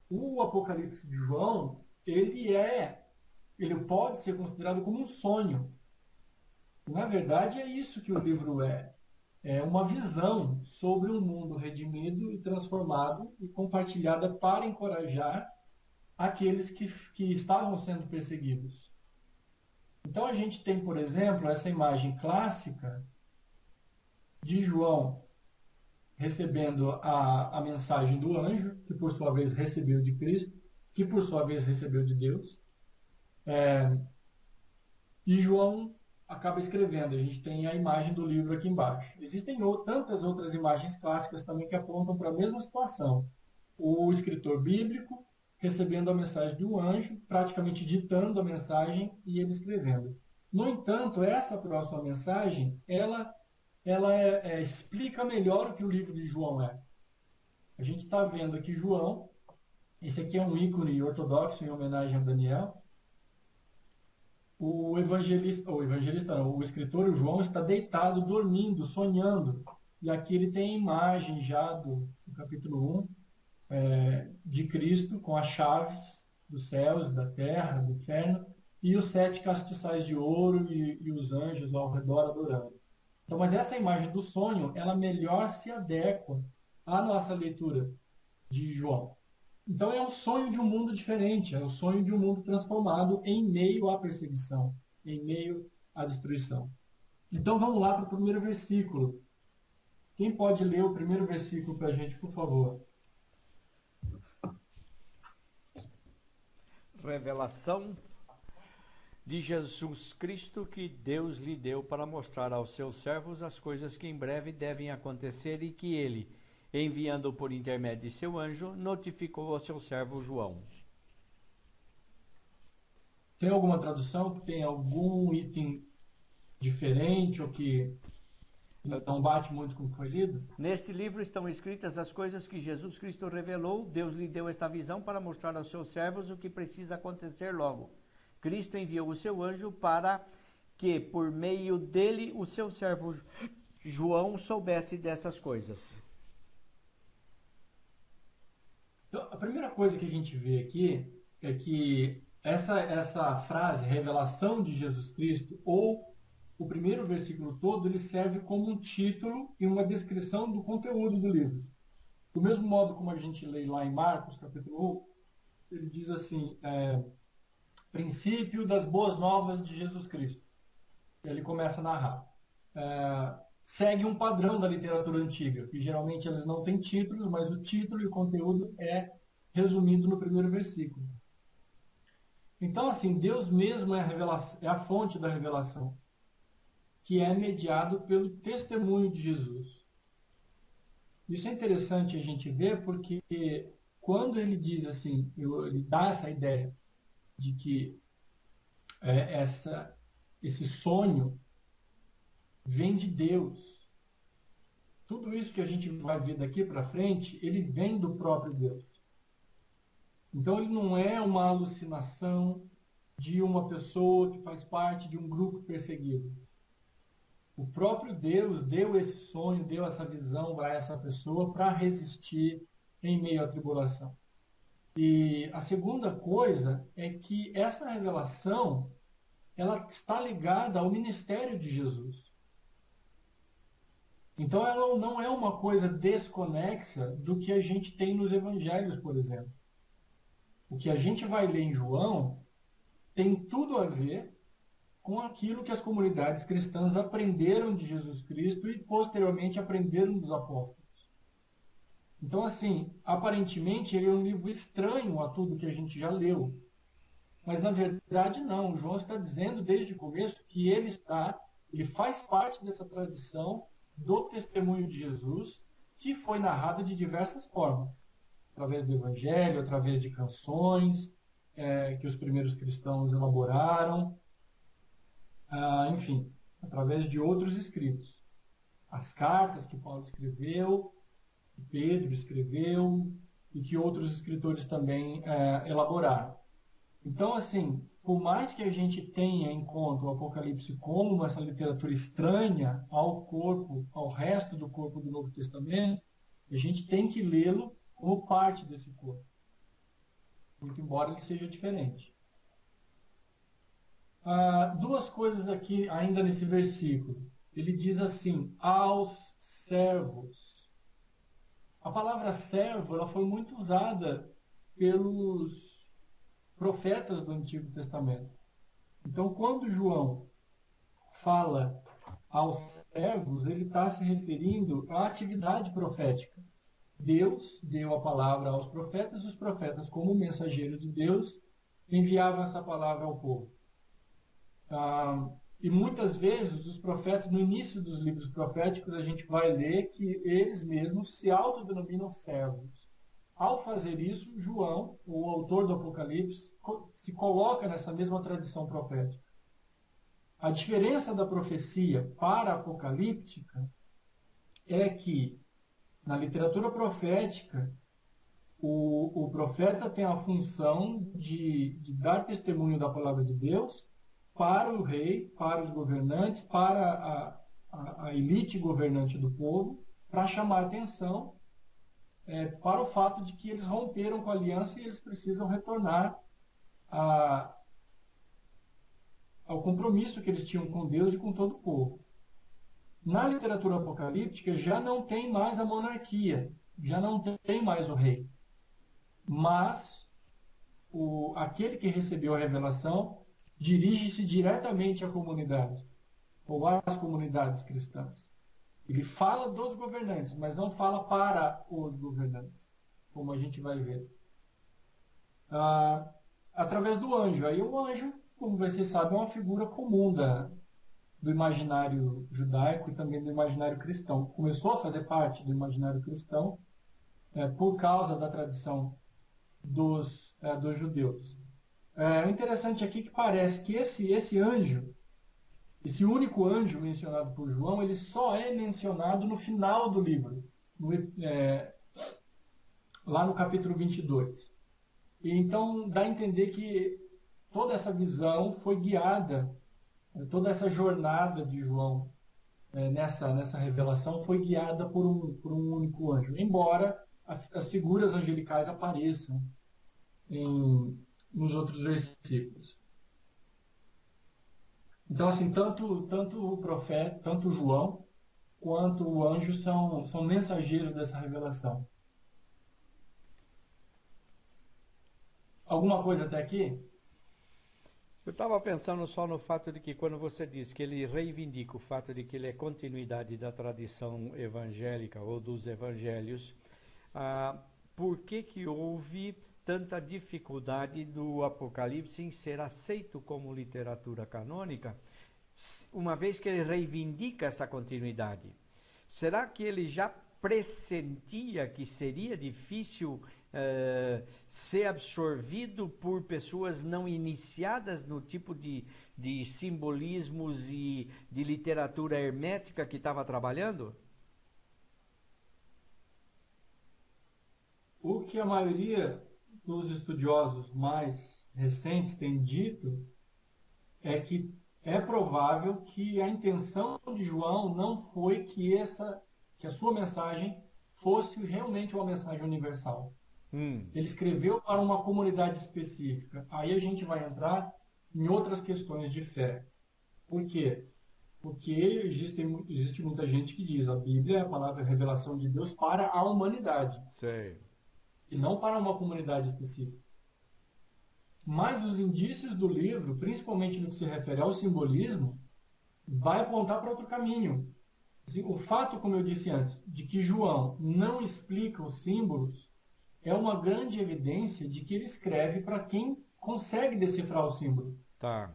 o Apocalipse de João, ele pode ser considerado como um sonho. Na verdade, é isso que o livro é. É uma visão sobre um mundo redimido e transformado e compartilhada para encorajar aqueles que estavam sendo perseguidos. Então a gente tem, por exemplo, essa imagem clássica de João recebendo a mensagem do anjo, que por sua vez recebeu de Cristo, que por sua vez recebeu de Deus. E João acaba escrevendo. A gente tem a imagem do livro aqui embaixo. Existem tantas outras imagens clássicas também que apontam para a mesma situação. O escritor bíblico recebendo a mensagem de um anjo, praticamente ditando a mensagem e ele escrevendo. No entanto, essa próxima mensagem, ela explica melhor o que o livro de João é. A gente está vendo aqui João, esse aqui é um ícone ortodoxo em homenagem a Daniel. O evangelista não, o escritor, o João, está deitado, dormindo, sonhando. E aqui ele tem a imagem já do capítulo 1, de Cristo com as chaves dos céus, da terra, do inferno, e os 7 castiçais de ouro e os anjos ao redor adorando. Então, mas essa imagem do sonho, ela melhor se adequa à nossa leitura de João. Então é um sonho de um mundo diferente, é um sonho de um mundo transformado em meio à perseguição, em meio à destruição. Então vamos lá para o primeiro versículo. Quem pode ler o primeiro versículo para a gente, por favor? Revelação de Jesus Cristo que Deus lhe deu para mostrar aos seus servos as coisas que em breve devem acontecer e que ele, enviando por intermédio de seu anjo, notificou ao seu servo João. Tem alguma tradução que tem algum item diferente ou que não bate muito com o que foi lido? Neste livro estão escritas as coisas que Jesus Cristo revelou. Deus lhe deu esta visão para mostrar aos seus servos o que precisa acontecer logo. Cristo enviou o seu anjo para que, por meio dele, o seu servo João soubesse dessas coisas. Então, a primeira coisa que a gente vê aqui é que essa frase, revelação de Jesus Cristo, ou o primeiro versículo todo, ele serve como um título e uma descrição do conteúdo do livro. Do mesmo modo como a gente lê lá em Marcos, capítulo 1, ele diz assim, princípio das boas novas de Jesus Cristo. Ele começa a narrar. Segue um padrão da literatura antiga, que geralmente eles não têm títulos, mas o título e o conteúdo é resumido no primeiro versículo. Então, assim, Deus mesmo é a fonte da revelação, que é mediado pelo testemunho de Jesus. Isso é interessante a gente ver, porque quando ele diz assim, ele dá essa ideia de que esse sonho vem de Deus. Tudo isso que a gente vai ver daqui para frente, ele vem do próprio Deus. Então ele não é uma alucinação de uma pessoa que faz parte de um grupo perseguido. O próprio Deus deu esse sonho, deu essa visão para essa pessoa para resistir em meio à tribulação. E a segunda coisa é que essa revelação ela está ligada ao ministério de Jesus. Então ela não é uma coisa desconexa do que a gente tem nos evangelhos, por exemplo. O que a gente vai ler em João tem tudo a ver com aquilo que as comunidades cristãs aprenderam de Jesus Cristo e posteriormente aprenderam dos apóstolos. Então, assim, aparentemente ele é um livro estranho a tudo que a gente já leu. Mas na verdade não. O João está dizendo desde o começo que ele faz parte dessa tradição do testemunho de Jesus, que foi narrado de diversas formas. Através do Evangelho, através de canções que os primeiros cristãos elaboraram, enfim, através de outros escritos. As cartas que Paulo escreveu, que Pedro escreveu e que outros escritores também elaboraram. Então, assim, por mais que a gente tenha em conta o Apocalipse como essa literatura estranha ao corpo, ao resto do corpo do Novo Testamento, a gente tem que lê-lo como parte desse corpo. muito embora ele seja diferente. Duas coisas aqui ainda nesse versículo. Ele diz assim, aos servos. A palavra servo ela foi muito usada pelos profetas do Antigo Testamento. Então, quando João fala aos servos, ele está se referindo à atividade profética. Deus deu a palavra aos profetas, os profetas, como mensageiros de Deus, enviavam essa palavra ao povo. E muitas vezes os profetas, no início dos livros proféticos, a gente vai ler que eles mesmos se autodenominam servos. Ao fazer isso, João, o autor do Apocalipse, se coloca nessa mesma tradição profética. A diferença da profecia para a apocalíptica é que, na literatura profética, o profeta tem a função de dar testemunho da palavra de Deus para o rei, para os governantes, para a elite governante do povo, para chamar atenção para o fato de que eles romperam com a aliança e eles precisam retornar ao compromisso que eles tinham com Deus e com todo o povo. Na literatura apocalíptica já não tem mais a monarquia, já não tem mais o rei. Mas aquele que recebeu a revelação dirige-se diretamente à comunidade, ou às comunidades cristãs. Ele fala dos governantes, mas não fala para os governantes, como a gente vai ver. Através do anjo. Aí o anjo, como vocês sabem, é uma figura comum do imaginário judaico e também do imaginário cristão. Começou a fazer parte do imaginário cristão por causa da tradição dos judeus. O interessante aqui é que parece que esse anjo, esse único anjo mencionado por João, ele só é mencionado no final do livro, lá no capítulo 22. E então dá a entender que toda essa visão foi guiada, toda essa jornada de João nessa revelação foi guiada por um único anjo, embora as figuras angelicais apareçam nos outros versículos. Então, assim, tanto o profeta, tanto João, quanto o anjo são mensageiros dessa revelação. Alguma coisa até aqui? Eu estava pensando só no fato de que quando você diz que ele reivindica o fato de que ele é continuidade da tradição evangélica ou dos evangelhos, por que houve tanta dificuldade do Apocalipse em ser aceito como literatura canônica, uma vez que ele reivindica essa continuidade? Será que ele já pressentia que seria difícil ser absorvido por pessoas não iniciadas no tipo de simbolismos e de literatura hermética que estava trabalhando? O que a maioria dos estudiosos mais recentes tem dito é que é provável que a intenção de João não foi que a sua mensagem fosse realmente uma mensagem universal. Ele escreveu para uma comunidade específica. Aí a gente vai entrar em outras questões de fé. Por quê? Porque existe muita gente que diz a Bíblia é a palavra revelação de Deus para a humanidade. Sei. E não para uma comunidade específica. Mas os indícios do livro, principalmente no que se refere ao simbolismo, vai apontar para outro caminho. Assim, o fato, como eu disse antes, de que João não explica os símbolos é uma grande evidência de que ele escreve para quem consegue decifrar o símbolo. Tá.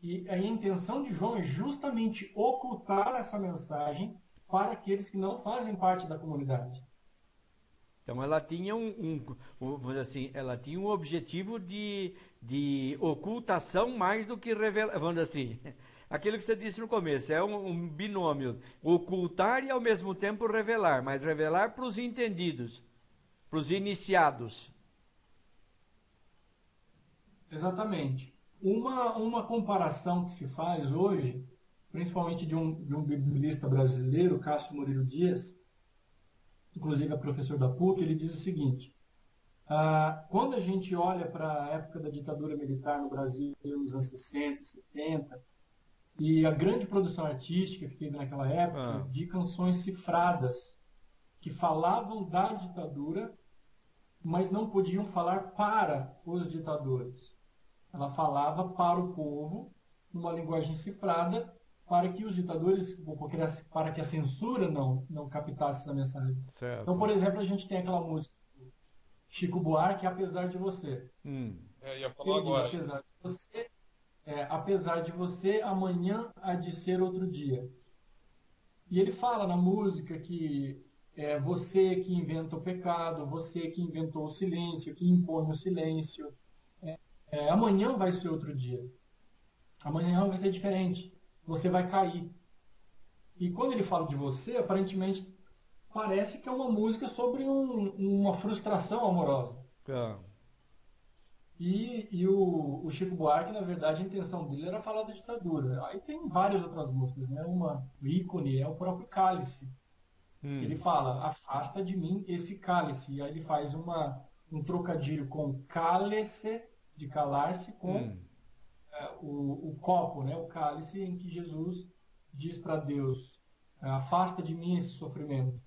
E a intenção de João é justamente ocultar essa mensagem para aqueles que não fazem parte da comunidade. Então ela tinha vamos dizer assim, ela tinha um objetivo de ocultação mais do que revelação. Vamos dizer assim, aquilo que você disse no começo, é um binômio, ocultar e ao mesmo tempo revelar, mas revelar para os entendidos, para os iniciados. Exatamente. Uma comparação que se faz hoje, principalmente de um biblista brasileiro, Cássio Murilo Dias, inclusive é professor da PUC, ele diz o seguinte: Quando a gente olha para a época da ditadura militar no Brasil, nos anos 60, 70, e a grande produção artística que teve naquela época, de canções cifradas, que falavam da ditadura, mas não podiam falar para os ditadores. Ela falava para o povo, numa linguagem cifrada, para que os ditadores, para que a censura não captasse essa mensagem. Certo. Então, por exemplo, a gente tem aquela música Chico Buarque, Apesar de Você. Ia falar Ele agora. diz, apesar de você, amanhã há de ser outro dia. E ele fala na música que é você que inventa o pecado, você que inventou o silêncio, que impõe o silêncio. Amanhã vai ser outro dia. Amanhã vai ser diferente. Você vai cair. E quando ele fala de você, aparentemente parece que é uma música sobre uma frustração amorosa. E o Chico Buarque, na verdade, a intenção dele era falar da ditadura. Aí tem várias outras músicas, né? O ícone é o próprio Cálice. Ele fala, afasta de mim esse cálice. E aí ele faz um trocadilho com cálice, de calar-se, com o copo, né? O cálice, em que Jesus diz para Deus, afasta de mim esse sofrimento.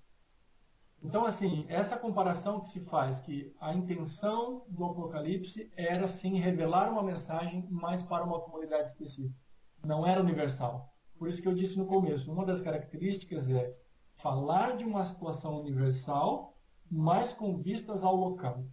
Então, assim, essa comparação que se faz, que a intenção do Apocalipse era, sim, revelar uma mensagem, mas para uma comunidade específica. Não era universal. Por isso que eu disse no começo, uma das características é falar de uma situação universal, mas com vistas ao local.